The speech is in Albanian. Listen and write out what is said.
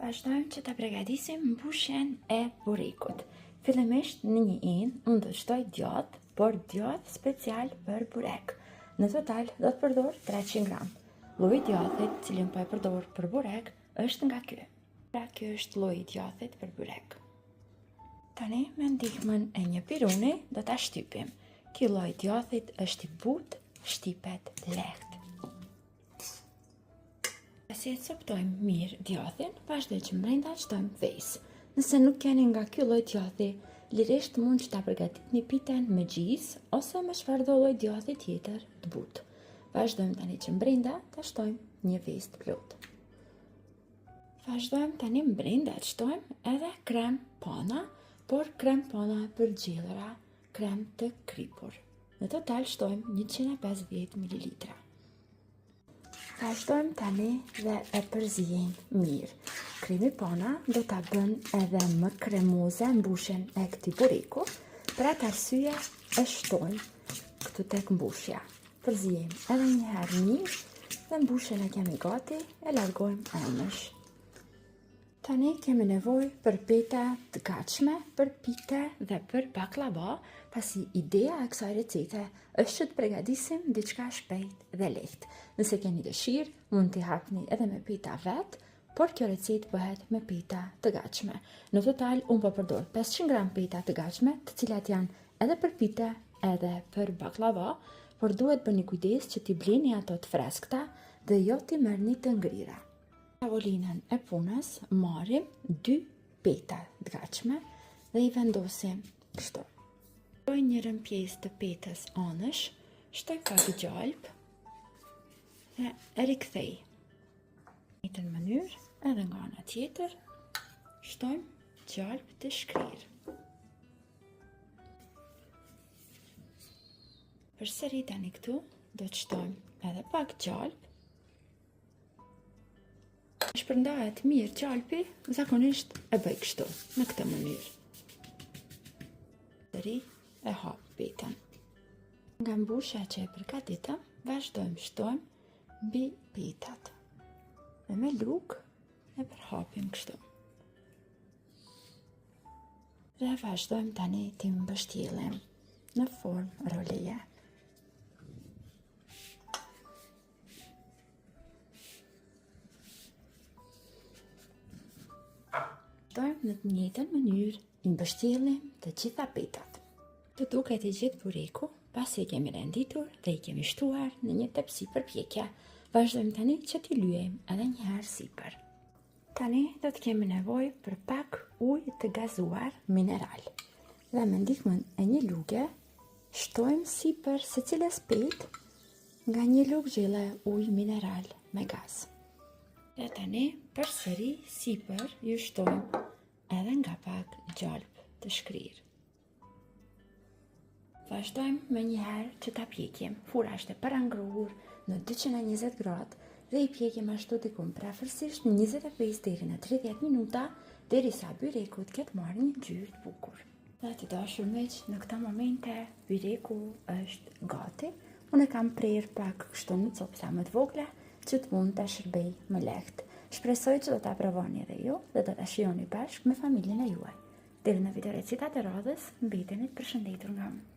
Vazhdojmë që të përgatisim mbushjen e burekut. Fillimisht në një inë, unë do të shtoj djath, por djath special për burek. Në total do të përdor 300 gram. Lloji i djathit, cilin po e përdor për burek, është nga ky. Pra ky është lloji i djathit për burek. Tani me ndihmën e një piruni do ta shtypim. Ky lloj djathit është i butë, shtypet lehtë. Si e coptojmë mirë djathin, vazhdoj që brenda shtojmë vezë. Nëse nuk keni nga ky lloj djathi, lirisht mund që ta përgatitni piten me gjisë ose me çfarëdo lloj djathi tjetër të butë. Vazhdojmë tani që brenda ta shtojmë një vezë të plotë. Vazhdojmë tani brenda të shtojmë edhe krem pana, por krem pana për gjellëra, krem të kripur. Në total shtojmë 150 ml. Vazhdojmë tani dhe e përzijejmë mirë. Kremi pana do ta bën edhe më kremoze mbushjen e këtij bureku, për atë arsye e shtojmë këtu tek mbushja. Përzijejmë edhe një herë mirë dhe mbushjen e kemi gati, e largojmë anësh. Tani kemi nevojë për peta të gatshme, për pite dhe për baklava, pasi ideja e kësaj recete është që të përgatisim diçka shpejt dhe lehtë. Nëse keni dëshirë, mund t'i hapni edhe me peta vet, por kjo recetë bëhet me peta të gatshme. Në total unë po përdor 500 gram peta të gatshme, të cilat janë edhe për pite, edhe për baklava, por duhet bëni kujdes që t'i bleni ato të freskëta dhe jo t'i merrni të ngrira. Tavolinën e punës marrim 2 peta të gatshme dhe i vendosim kështu. Shtoj njërën pjesë të petës anësh, shtoj pak gjalp dhe e rikthej. Në të mënyrë edhe nga ana tjetër shtojmë gjalp të shkrirë. Përsëri tani këtu do të shtojmë edhe pak gjalp. Shpërndahet mirë gjalpi, zakonisht e bëj kështu, në këtë mënyrë. Përsëri e hap petën. Nga mbushja që e përgatitëm, vazhdojmë shtojmë mbi petat. Dhe me lugë e përhapim kështu. Dhe vazhdojmë tani t'i mbështjellim në formë roleje. Në të njëjtën mënyrë i mbështjellim të gjitha petat. Të duket i gjithë bureku, pasi e kemi renditur dhe i kemi shtuar në një tepsi për pjekje, vazhdojmë tani që t'i lyejmë edhe një herë sipër. Tani do të kemi nevojë për pak ujë të gazuar mineral. Dhe me ndihmën e një luge, shtojmë sipër secilës petë nga një lugë gjelle ujë mineral me gaz. Dhe tani përsëri sipër ju shtojmë edhe nga pak gjalp të shkrirë. Vazhdojmë me një herë që ta pjekim. Fura është e parangruar në 220 gradë dhe i pjekim ashtu diku prafërsisht në 25 deri në 30 minuta derisa bureku të ketë marrë një ngjyrë të bukur. Dhe të dashur miq, në këtë momente bureku është gati. Unë e kam prerë pak kështu në copsa më të vogla që të mund ta shërbej më lehtë. Shpresoj që do ta provoni edhe ju dhe do ta shijoni bashkë me familjen e juaj. Deri në video recetat e radhës, mbeteni të përshëndetur nga unë.